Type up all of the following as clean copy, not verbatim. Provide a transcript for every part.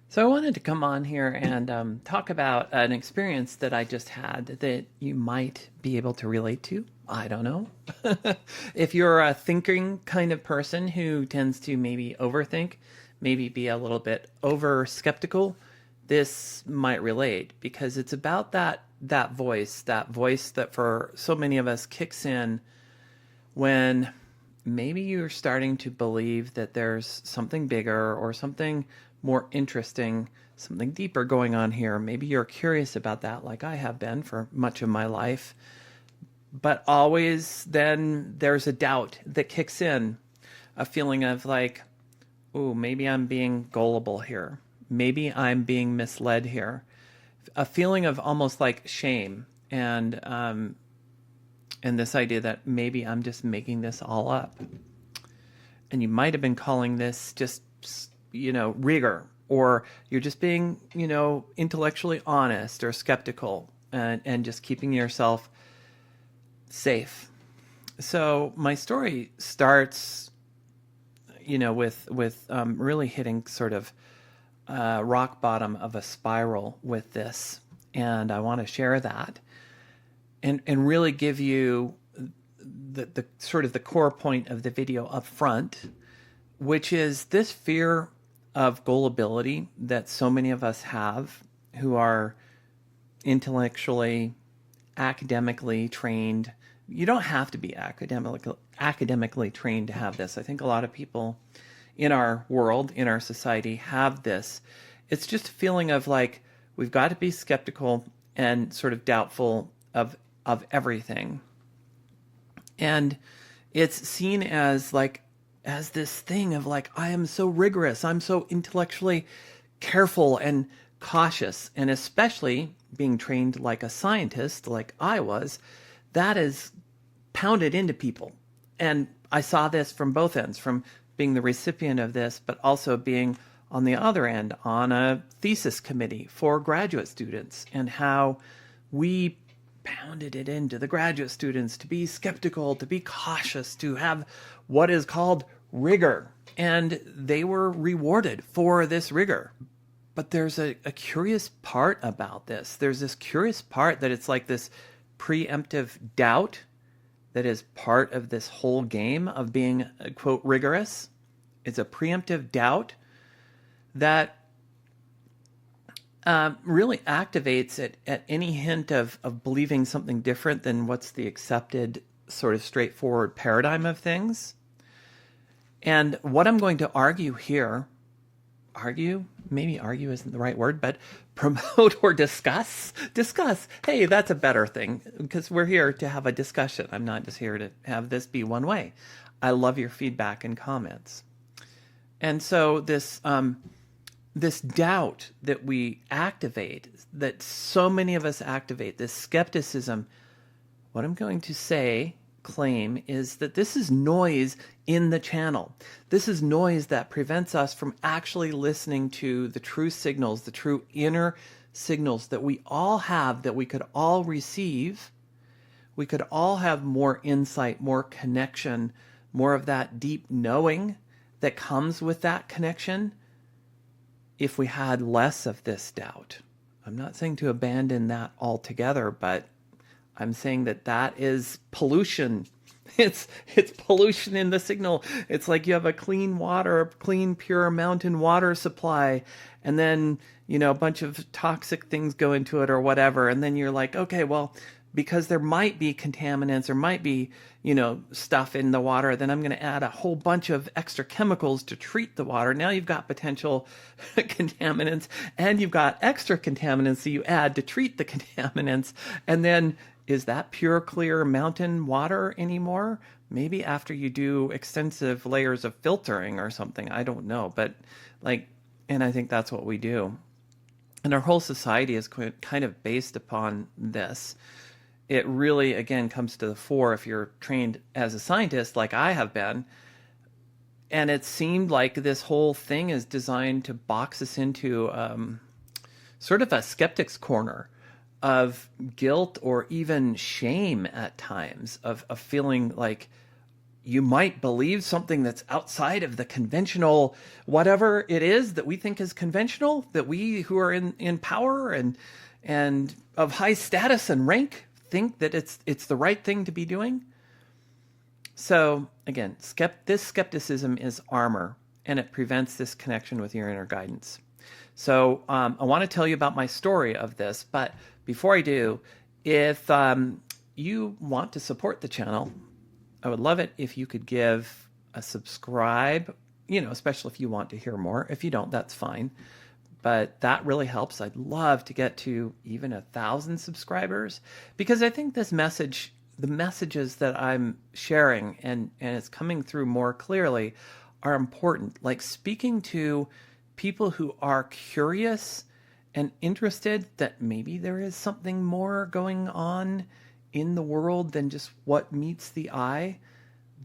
So I wanted to come on here and talk about an experience that I just had that you might be able to relate to. I don't know. If you're a thinking kind of person who tends to maybe overthink, maybe be a little bit over skeptical, this might relate because it's about that voice that for so many of us kicks in when maybe you're starting to believe that there's something bigger or something more interesting, something deeper going on here. Maybe you're curious about that, like I have been for much of my life. But always then there's a doubt that kicks in, a feeling of like, oh, maybe I'm being gullible here. Maybe I'm being misled here. A feeling of almost like shame and this idea that maybe I'm just making this all up. And you might have been calling this just, rigor, or you're just being, intellectually honest or skeptical and just keeping yourself safe. So my story starts, with really hitting sort of rock bottom of a spiral with this. And I want to share that and really give you the sort of the core point of the video up front, which is this fear of gullibility that so many of us have who are intellectually, academically trained. You don't have to be academically trained to have this. I think a lot of people in our world, in our society, have this. It's just a feeling of like, we've got to be skeptical and sort of doubtful of everything. And it's seen as like, as this thing of like, I am so rigorous, I'm so intellectually careful and cautious, and especially being trained like a scientist, like I was, that is pounded into people. And I saw this from both ends, from being the recipient of this, but also being on the other end on a thesis committee for graduate students, and how we pounded it into the graduate students to be skeptical, to be cautious, to have what is called rigor. And they were rewarded for this rigor. But there's a curious part about this. There's this curious part that it's like this preemptive doubt that is part of this whole game of being, quote, rigorous. It's a preemptive doubt that really activates it at any hint of believing something different than what's the accepted sort of straightforward paradigm of things. And what I'm going to argue here, maybe argue isn't the right word, but promote or discuss. Hey, that's a better thing, because we're here to have a discussion. I'm not just here to have this be one way. I love your feedback and comments. And so this doubt that we activate, that so many of us activate, this skepticism, what I'm going to claim is that this is noise in the channel. This is noise that prevents us from actually listening to the true signals, the true inner signals that we all have, that we could all receive. We could all have more insight, more connection, more of that deep knowing that comes with that connection if we had less of this doubt. I'm not saying to abandon that altogether, but I'm saying that is pollution. It's pollution in the signal. It's like you have a clean water, a clean, pure mountain water supply, and then, a bunch of toxic things go into it or whatever, and then you're like, okay, well, because there might be contaminants, there might be, stuff in the water, then I'm going to add a whole bunch of extra chemicals to treat the water. Now you've got potential contaminants, and you've got extra contaminants that you add to treat the contaminants. And then, is that pure, clear mountain water anymore? Maybe after you do extensive layers of filtering or something. I don't know. But and I think that's what we do. And our whole society is kind of based upon this. It really, again, comes to the fore if you're trained as a scientist like I have been. And it seemed like this whole thing is designed to box us into sort of a skeptic's corner of guilt or even shame at times, of feeling like, you might believe something that's outside of the conventional, whatever it is that we think is conventional, that we who are in power and of high status and rank think that it's the right thing to be doing. So again, this skepticism is armor, and it prevents this connection with your inner guidance. So I want to tell you about my story of this, but before I do, if you want to support the channel, I would love it if you could give a subscribe, especially if you want to hear more. If you don't, that's fine. But that really helps. I'd love to get to even 1,000 subscribers, because I think this message, the messages that I'm sharing and it's coming through more clearly, are important. Like speaking to people who are curious and interested that maybe there is something more going on in the world than just what meets the eye,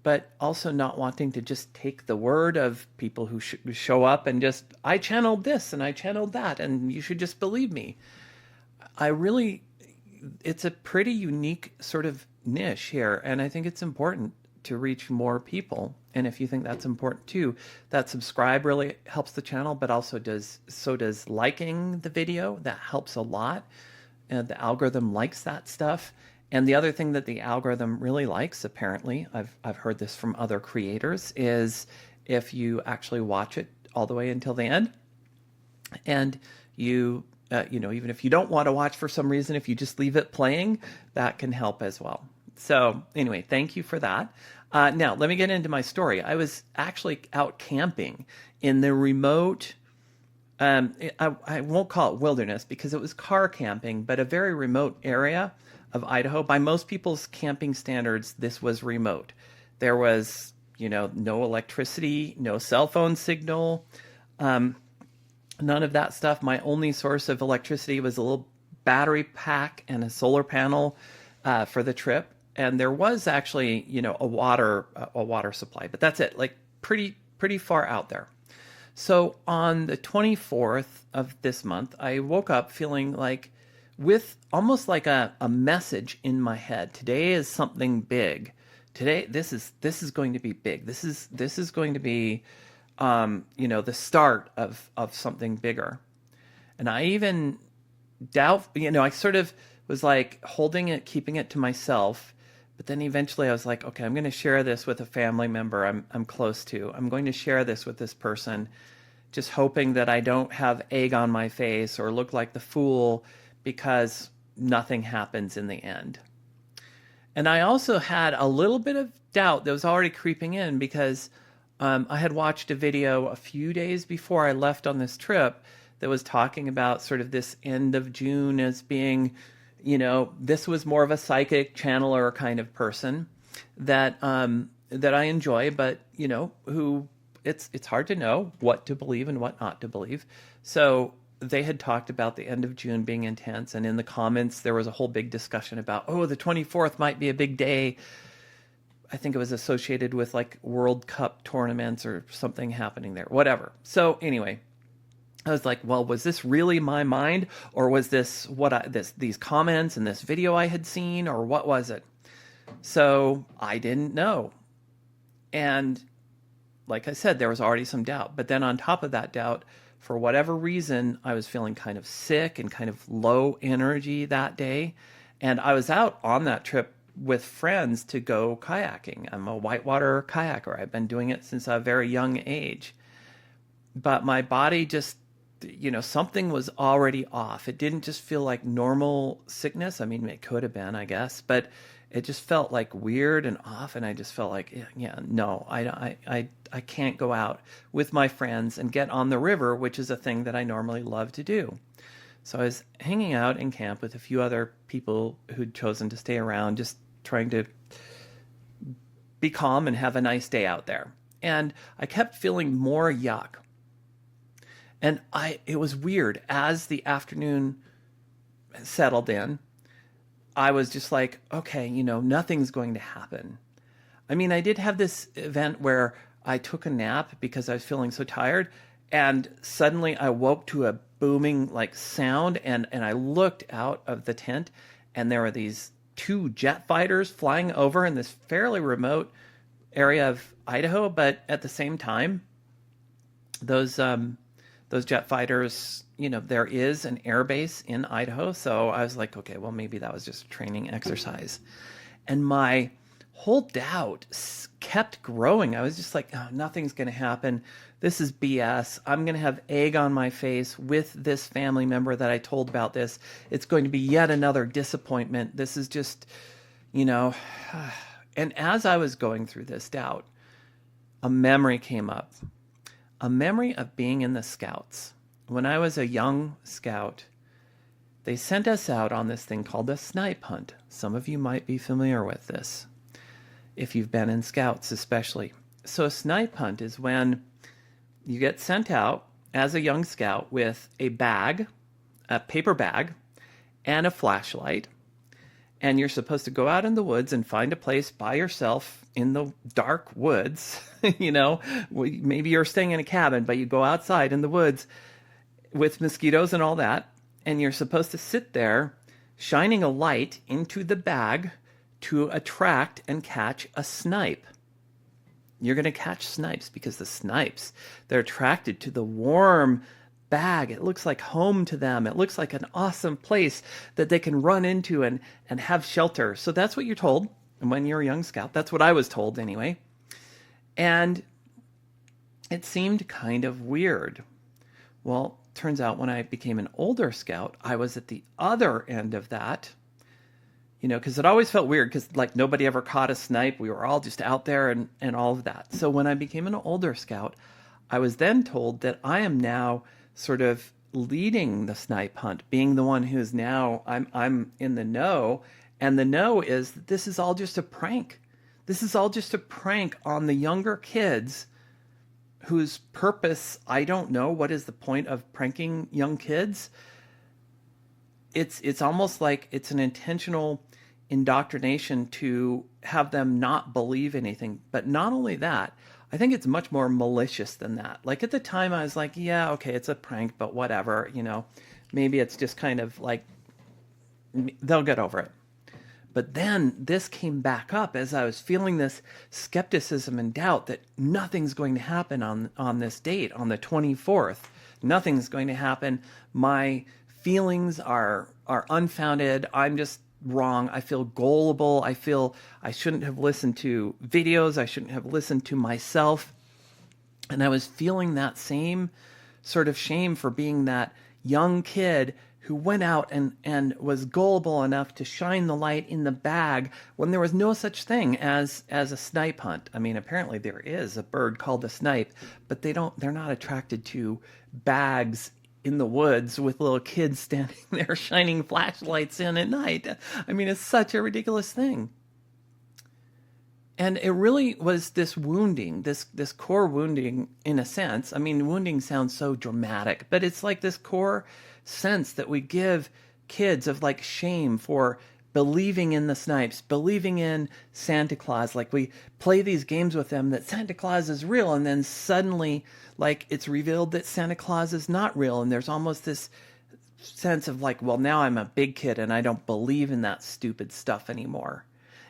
but also not wanting to just take the word of people who show up and just, I channeled this and I channeled that and you should just believe me. It's a pretty unique sort of niche here, and I think it's important to reach more people. And if you think that's important too, that subscribe really helps the channel, but also does liking the video. That helps a lot. And the algorithm likes that stuff. And the other thing that the algorithm really likes, apparently, I've heard this from other creators, is if you actually watch it all the way until the end, and you even if you don't want to watch for some reason, if you just leave it playing, that can help as well. So anyway, thank you for that. Now, let me get into my story. I was actually out camping in the remote, I won't call it wilderness because it was car camping, but a very remote area of Idaho. By most people's camping standards, this was remote. There was, no electricity, no cell phone signal, none of that stuff. My only source of electricity was a little battery pack and a solar panel for the trip. And there was actually, a water supply, but that's it. Like pretty far out there. So on the 24th of this month, I woke up feeling like with almost like a message in my head. Today is something big. Today, this is going to be big. This is going to be, the start of something bigger. And I even doubt, I sort of was like holding it, keeping it to myself. But then eventually I was like, okay, I'm going to share this with a family member I'm close to. I'm going to share this with this person, just hoping that I don't have egg on my face or look like the fool, because nothing happens in the end. And I also had a little bit of doubt that was already creeping in, because I had watched a video a few days before I left on this trip that was talking about sort of this end of June as being, this was more of a psychic channeler kind of person that I enjoy, but who it's hard to know what to believe and what not to believe. So they had talked about the end of June being intense, and in the comments there was a whole big discussion about, the 24th might be a big day. I think it was associated with like World Cup tournaments or something happening there, whatever. So anyway, I was like, well, was this really my mind, or was this these comments and this video I had seen, or what was it? So I didn't know. And like I said, there was already some doubt. But then on top of that doubt, for whatever reason, I was feeling kind of sick and kind of low energy that day. And I was out on that trip with friends to go kayaking. I'm a whitewater kayaker. I've been doing it since a very young age. But my body just, something was already off. It didn't just feel like normal sickness. I mean, it could have been, I guess, but it just felt like weird and off. And I just felt like, no, I can't go out with my friends and get on the river, which is a thing that I normally love to do. So I was hanging out in camp with a few other people who'd chosen to stay around, just trying to be calm and have a nice day out there. And I kept feeling more yuck. And it was weird. As the afternoon settled in, I was just like, okay, nothing's going to happen. I mean, I did have this event where I took a nap because I was feeling so tired, and suddenly I woke to a booming like sound, and I looked out of the tent, and there were these 2 jet fighters flying over in this fairly remote area of Idaho, but at the same time, those jet fighters, there is an air base in Idaho. So I was like, okay, well, maybe that was just a training exercise. And my whole doubt kept growing. I was just like, oh, nothing's going to happen. This is BS. I'm going to have egg on my face with this family member that I told about this. It's going to be yet another disappointment. This is just, And as I was going through this doubt, a memory came up. A memory of being in the Scouts. When I was a young Scout, they sent us out on this thing called a snipe hunt. Some of you might be familiar with this, if you've been in Scouts especially. So a snipe hunt is when you get sent out as a young Scout with a bag, a paper bag, and a flashlight. And you're supposed to go out in the woods and find a place by yourself in the dark woods. Maybe you're staying in a cabin, but you go outside in the woods with mosquitoes and all that. And you're supposed to sit there shining a light into the bag to attract and catch a snipe. You're going to catch snipes because the snipes, they're attracted to the warm bag. It looks like home to them. It looks like an awesome place that they can run into and have shelter. So that's what you're told. And when you're a young Scout, that's what I was told anyway. And it seemed kind of weird. Well, turns out when I became an older Scout, I was at the other end of that. Because it always felt weird because like nobody ever caught a snipe. We were all just out there and all of that. So when I became an older Scout, I was then told that I am now sort of leading the snipe hunt, being the one who's now I'm in the know, and the know is that this is all just a prank. This is all just a prank on the younger kids whose purpose, I don't know. What is the point of pranking young kids? It's almost like it's an intentional indoctrination to have them not believe anything. But not only that, I think it's much more malicious than that. Like at the time I was like, yeah, okay, it's a prank, but whatever, maybe it's just kind of like, they'll get over it. But then this came back up as I was feeling this skepticism and doubt that nothing's going to happen on this date, on the 24th. Nothing's going to happen. My feelings are unfounded. I'm just wrong. I feel gullible. I feel I shouldn't have listened to videos. I shouldn't have listened to myself. And I was feeling that same sort of shame for being that young kid who went out and was gullible enough to shine the light in the bag when there was no such thing as a snipe hunt. I mean, apparently there is a bird called a snipe, but they're not attracted to bags in the woods with little kids standing there shining flashlights in at night. I mean, it's such a ridiculous thing. And it really was this wounding, this core wounding in a sense. I mean, wounding sounds so dramatic, but it's like this core sense that we give kids of like shame for believing in the snipes, believing in Santa Claus. Like we play these games with them that Santa Claus is real, and then suddenly like it's revealed that Santa Claus is not real. And there's almost this sense of like, well, now I'm a big kid and I don't believe in that stupid stuff anymore.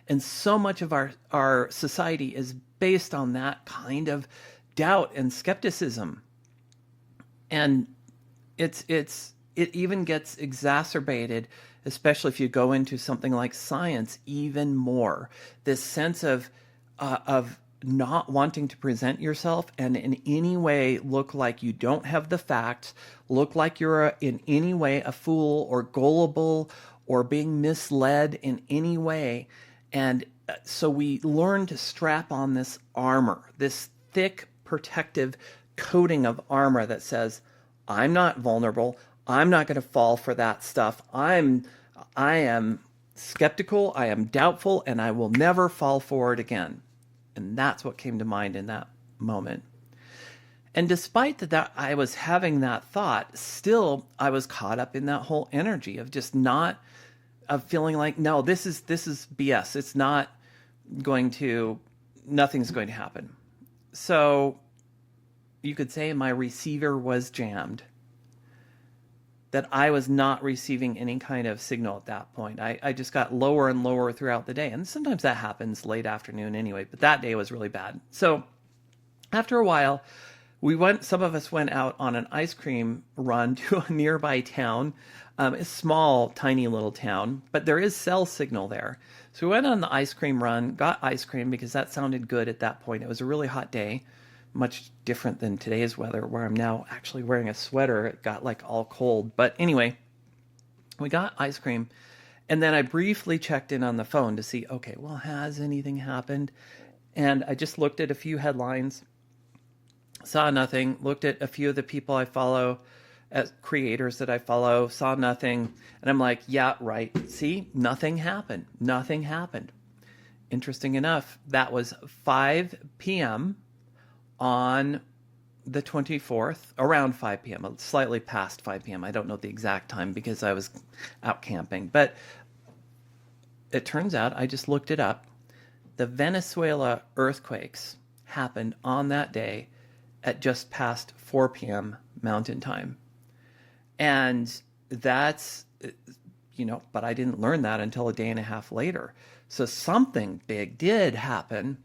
And so much of our society is based on that kind of doubt and skepticism. And it even gets exacerbated, especially if you go into something like science, even more. This sense of not wanting to present yourself and in any way look like you don't have the facts, look like you're in any way a fool or gullible or being misled in any way. And so we learn to strap on this armor, this thick protective coating of armor that says, I'm not vulnerable. I'm not going to fall for that stuff. I am skeptical. I am doubtful, and I will never fall for it again. And that's what came to mind in that moment. And despite that I was having that thought, still I was caught up in that whole energy of just not, of feeling like, no, this is BS. It's not nothing's going to happen. So you could say my receiver was jammed. that I was not receiving any kind of signal at that point. I just got lower and lower throughout the day. And sometimes that happens late afternoon anyway, but that day was really bad. So after a while, some of us went out on an ice cream run to a nearby town, a small, tiny little town, but there is cell signal there. So we went on the ice cream run, got ice cream because that sounded good at that point. It was a really hot day, much different than today's weather where I'm now actually wearing a sweater. It got like all cold. But anyway, we got ice cream. And then I briefly checked in on the phone to see, okay, well, has anything happened? And I just looked at a few headlines, saw nothing, looked at a few of the people I follow, as creators that I follow, saw nothing. And I'm like, yeah, right. See, nothing happened. Nothing happened. Interesting enough, that was 5 p.m. on the 24th, around 5 p.m., slightly past 5 p.m. I don't know the exact time because I was out camping. But it turns out, I just looked it up, the Venezuela earthquakes happened on that day at just past 4 p.m. Mountain Time. And that's, but I didn't learn that until a day and a half later. So something big did happen.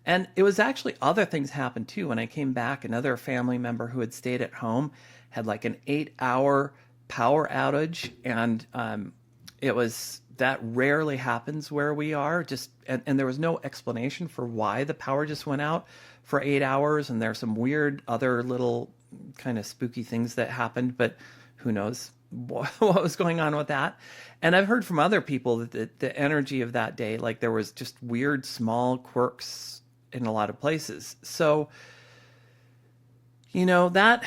And it was actually other things happened too. When I came back, another family member who had stayed at home had like an 8-hour power outage. And that rarely happens where we are. And there was no explanation for why the power just went out for 8 hours. And there's some weird other little kind of spooky things that happened, but who knows what was going on with that. And I've heard from other people that the energy of that day, like there was just weird small quirks in a lot of places. So, that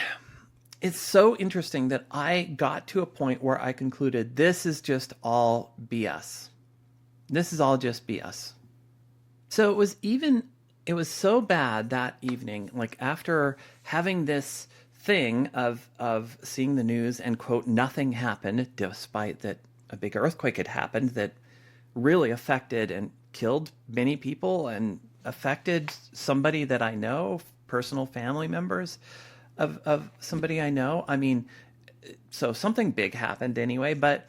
it's so interesting that I got to a point where I concluded this is just all BS. This is all just BS. So it was so bad that evening, like after having this thing of seeing the news and quote, nothing happened, despite that a big earthquake had happened that really affected and killed many people and affected somebody that I know, personal family members of somebody I know. I mean, so something big happened anyway, but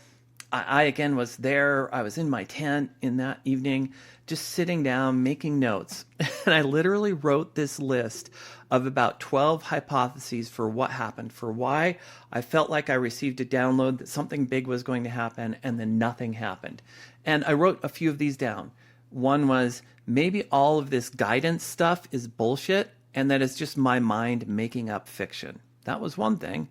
I again was there. I was in my tent in that evening, just sitting down, making notes. And I literally wrote this list of about 12 hypotheses for what happened, for why I felt like I received a download that something big was going to happen, and then nothing happened. And I wrote a few of these down. One was, maybe all of this guidance stuff is bullshit, and that it's just my mind making up fiction. That was one thing.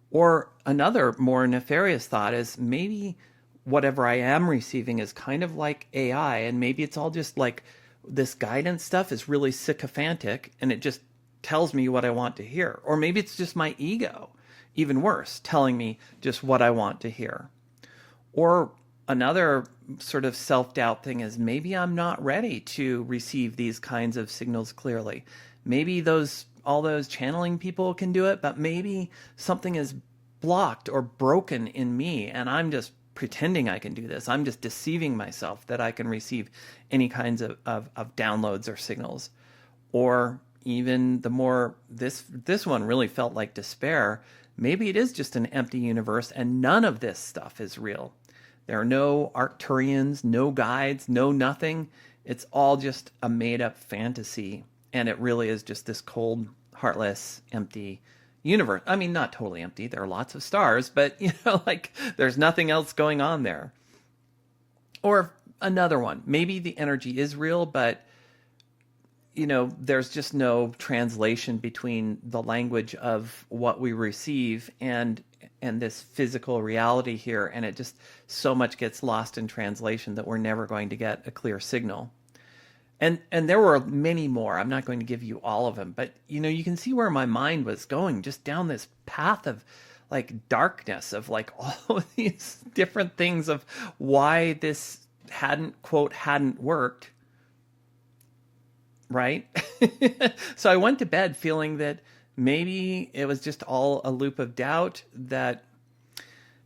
Or another more nefarious thought is maybe whatever I am receiving is kind of like AI, and maybe it's all just like this guidance stuff is really sycophantic and it just tells me what I want to hear. Or maybe it's just my ego, even worse, telling me just what I want to hear. Or another sort of self-doubt thing is maybe I'm not ready to receive these kinds of signals clearly. Maybe all those channeling people can do it, but maybe something is blocked or broken in me and I'm just pretending I can do this. I'm just deceiving myself that I can receive any kinds of downloads or signals. Or even this one really felt like despair. Maybe it is just an empty universe and none of this stuff is real. There are no Arcturians, no guides, no nothing. It's all just a made-up fantasy. And it really is just this cold, heartless, empty universe. I mean, not totally empty. There are lots of stars, but, like there's nothing else going on there. Or another one. Maybe the energy is real, but, there's just no translation between the language of what we receive and this physical reality here. And it just so much gets lost in translation that we're never going to get a clear signal. And there were many more. I'm not going to give you all of them, but you can see where my mind was going, just down this path of like darkness, of like all of these different things of why this hadn't worked. Right? So I went to bed feeling that maybe it was just all a loop of doubt, that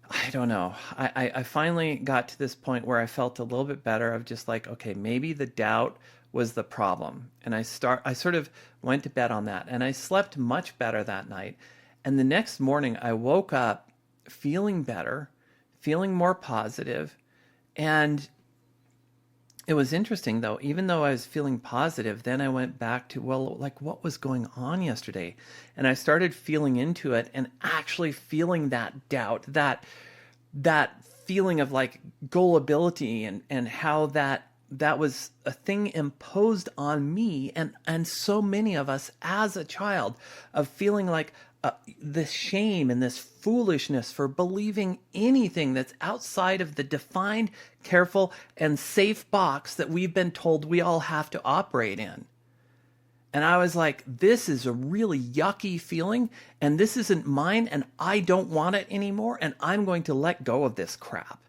I don't know. I finally got to this point where I felt a little bit better of just like, okay, maybe the doubt was the problem. And I sort of went to bed on that, and I slept much better that night. And the next morning I woke up feeling better, feeling more positive. And it was interesting though, even though I was feeling positive, then I went back to, well, like what was going on yesterday? And I started feeling into it and actually feeling that doubt, that feeling of like gullibility, and how that was a thing imposed on me and so many of us as a child, of feeling like this shame and this foolishness for believing anything that's outside of the defined, careful, and safe box that we've been told we all have to operate in. And I was like, this is a really yucky feeling, and this isn't mine, and I don't want it anymore, and I'm going to let go of this crap.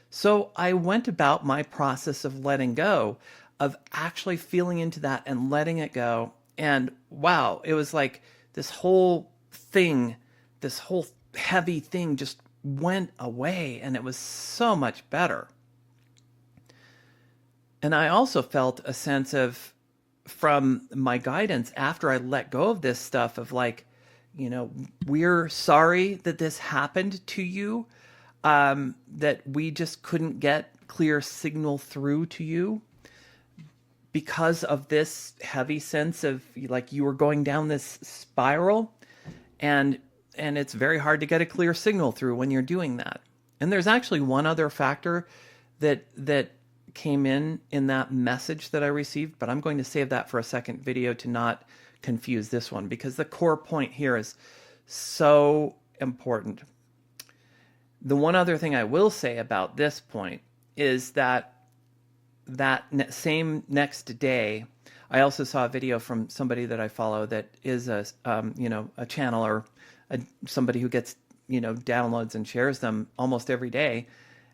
So I went about my process of letting go, of actually feeling into that and letting it go. And wow, it was like this whole thing, this whole heavy thing just went away, and it was so much better. And I also felt a sense of, from my guidance after I let go of this stuff, of like, we're sorry that this happened to you, that we just couldn't get clear signal through to you because of this heavy sense of like you were going down this spiral, and it's very hard to get a clear signal through when you're doing that. And there's actually one other factor that came in that message that I received, but I'm going to save that for a second video to not confuse this one, because the core point here is so important. The one other thing I will say about this point is that same next day, I also saw a video from somebody that I follow that is a channeler, somebody who gets, downloads and shares them almost every day.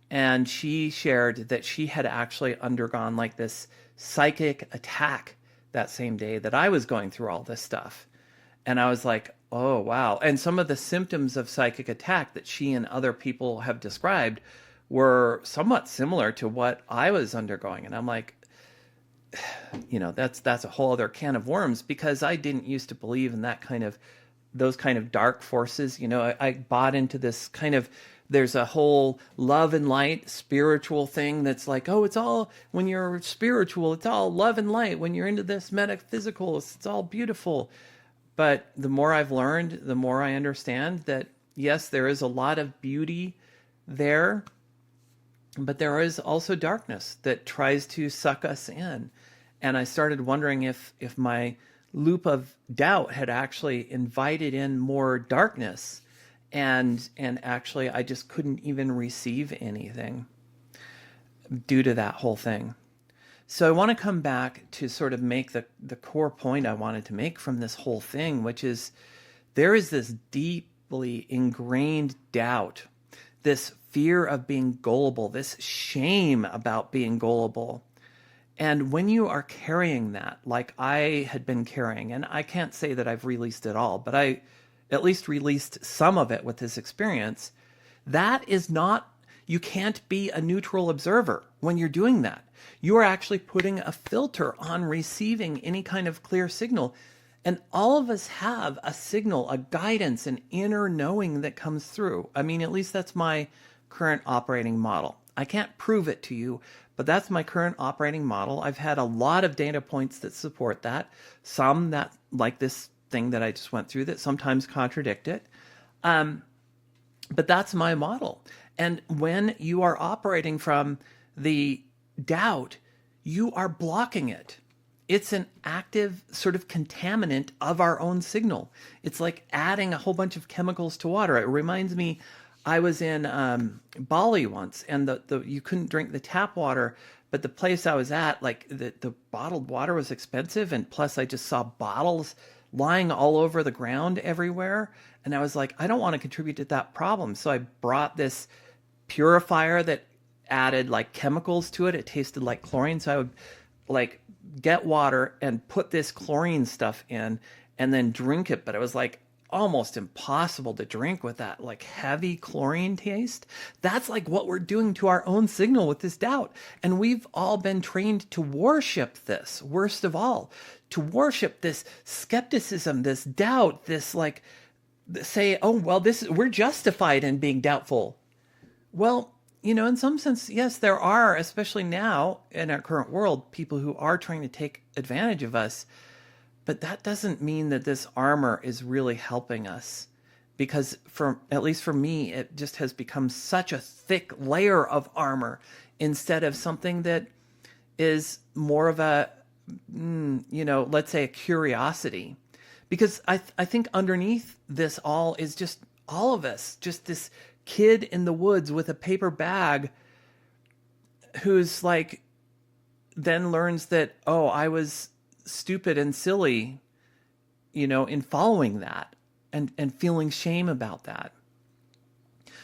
And she shared that she had actually undergone like this psychic attack that same day that I was going through all this stuff. And I was like, oh, wow. And some of the symptoms of psychic attack that she and other people have described were somewhat similar to what I was undergoing. And I'm like, that's a whole other can of worms, because I didn't used to believe in those kind of dark forces. I bought into this kind of, there's a whole love and light spiritual thing that's like, oh, it's all, when you're spiritual, it's all love and light. When you're into this metaphysical, it's all beautiful. But the more I've learned, the more I understand that, yes, there is a lot of beauty there, but there is also darkness that tries to suck us in. And I started wondering if my loop of doubt had actually invited in more darkness, and actually I just couldn't even receive anything due to that whole thing. So I want to come back to sort of make the core point I wanted to make from this whole thing, which is there is this deeply ingrained doubt, this fear of being gullible, this shame about being gullible. And when you are carrying that, like I had been carrying, and I can't say that I've released it all, but I at least released some of it with this experience, that is not, you can't be a neutral observer when you're doing that. You are actually putting a filter on receiving any kind of clear signal. And all of us have a signal, a guidance, an inner knowing that comes through. I mean, at least that's my current operating model. I can't prove it to you, but that's my current operating model. I've had a lot of data points that support that. Some that, like this thing that I just went through, that sometimes contradict it. But that's my model. And when you are operating from the doubt, you are blocking it. It's an active sort of contaminant of our own signal. It's like adding a whole bunch of chemicals to water. It reminds me, I was in Bali once, and the you couldn't drink the tap water, but the place I was at, like the bottled water was expensive, and plus I just saw bottles lying all over the ground everywhere, and I was like, I don't want to contribute to that problem. So I brought this purifier that added like chemicals to it. It tasted like chlorine, so I would like get water and put this chlorine stuff in and then drink it, but it was like almost impossible to drink with that like heavy chlorine taste. That's like what we're doing to our own signal with this doubt. And we've all been trained to worship this, worst of all, to worship this skepticism, this doubt, this like say, oh, well, we're justified in being doubtful. Well, in some sense, yes, there are, especially now in our current world, people who are trying to take advantage of us. But that doesn't mean that this armor is really helping us. Because at least for me, it just has become such a thick layer of armor instead of something that is more of a, let's say a curiosity. Because I think underneath this all is just all of us, just this kid in the woods with a paper bag who's like, then learns that, oh, I was stupid and silly, in following that and feeling shame about that.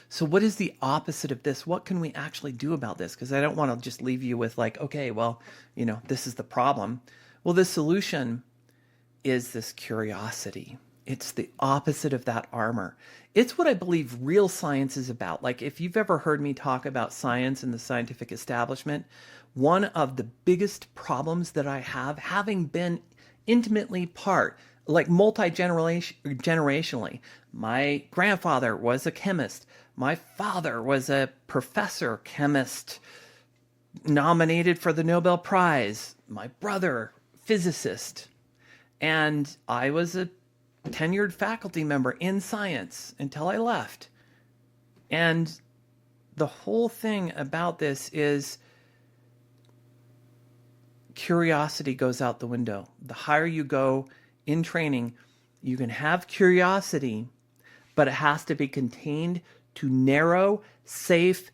So what is the opposite of this? What can we actually do about this? Because I don't want to just leave you with like, okay, well, this is the problem. Well, the solution is this curiosity. It's the opposite of that armor. It's what I believe real science is about. Like if you've ever heard me talk about science and the scientific establishment, one of the biggest problems that I have, having been intimately part, like multi-generationally, my grandfather was a chemist. My father was a professor chemist nominated for the Nobel Prize. My brother, physicist. And I was a tenured faculty member in science until I left. And the whole thing about this is curiosity goes out the window. The higher you go in training, you can have curiosity, but it has to be contained to narrow, safe,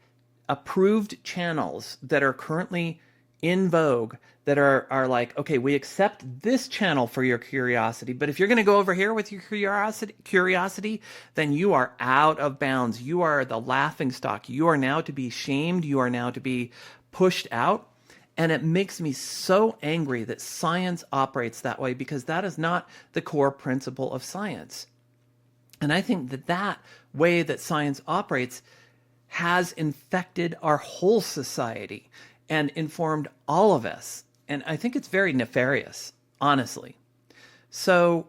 approved channels that are currently in vogue, that are like, okay, we accept this channel for your curiosity, but if you're going to go over here with your curiosity, then you are out of bounds. You are the laughing stock. You are now to be shamed. You are now to be pushed out. And it makes me so angry that science operates that way, because that is not the core principle of science. And I think that way that science operates has infected our whole society and informed all of us. And I think it's very nefarious, honestly. So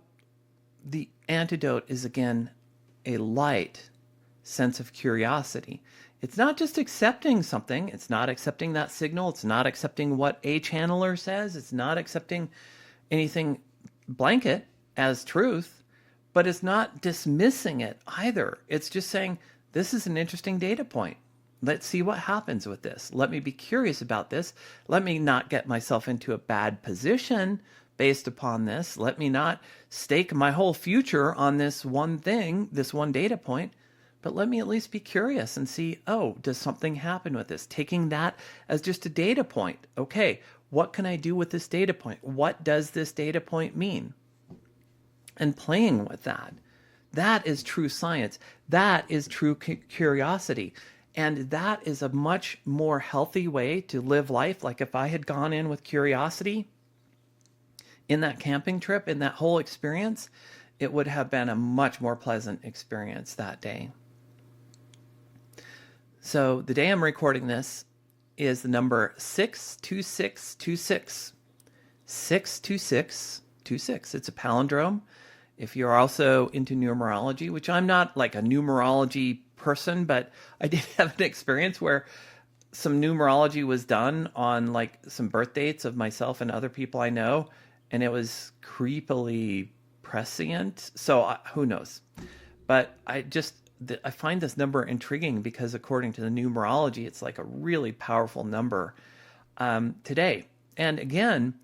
the antidote is, again, a light sense of curiosity. It's not just accepting something. It's not accepting that signal. It's not accepting what a channeler says. It's not accepting anything blanket as truth, but it's not dismissing it either. It's just saying, this is an interesting data point. Let's see what happens with this. Let me be curious about this. Let me not get myself into a bad position based upon this. Let me not stake my whole future on this one thing, this one data point. But let me at least be curious and see, oh, does something happen with this? Taking that as just a data point. Okay, what can I do with this data point? What does this data point mean? And playing with that. That is true science. That is true curiosity. And that is a much more healthy way to live life. Like if I had gone in with curiosity in that camping trip, in that whole experience, it would have been a much more pleasant experience that day. So the day I'm recording this is the number 62626. 62626. It's a palindrome. If you're also into numerology, which I'm not like a numerology person, but I did have an experience where some numerology was done on like some birth dates of myself and other people I know, and it was creepily prescient. So who knows? But I find this number intriguing because according to the numerology, it's like a really powerful number today. And again,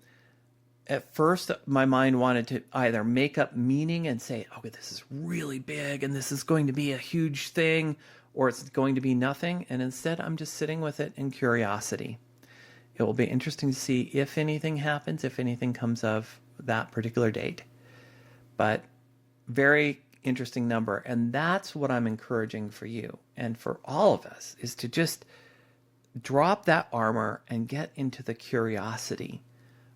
at first, my mind wanted to either make up meaning and say, okay, this is really big and this is going to be a huge thing, or it's going to be nothing. And instead, I'm just sitting with it in curiosity. It will be interesting to see if anything happens, if anything comes of that particular date. But very interesting number. And that's what I'm encouraging for you and for all of us, is to just drop that armor and get into the curiosity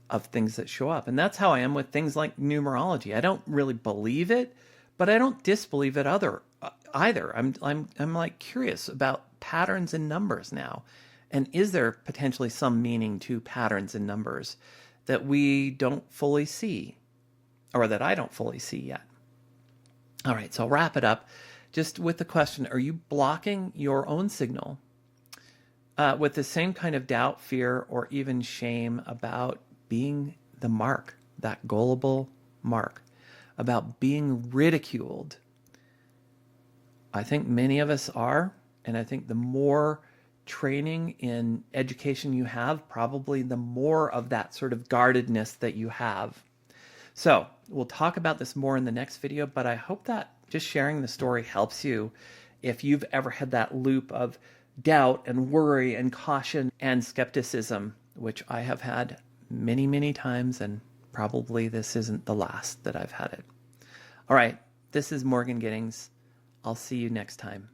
of things that show up. And that's how I am with things like numerology. I don't really believe it, but I don't disbelieve it either. I'm like curious about patterns in numbers now. And is there potentially some meaning to patterns in numbers that we don't fully see, or that I don't fully see yet? All right, so I'll wrap it up just with the question, are you blocking your own signal with the same kind of doubt, fear, or even shame about being the mark, that gullible mark, about being ridiculed? I think many of us are, and I think the more training in education you have, probably the more of that sort of guardedness that you have. So we'll talk about this more in the next video, but I hope that just sharing the story helps you if you've ever had that loop of doubt and worry and caution and skepticism, which I have had many, many times, and probably this isn't the last that I've had it. All right, this is Morgan Giddings. I'll see you next time.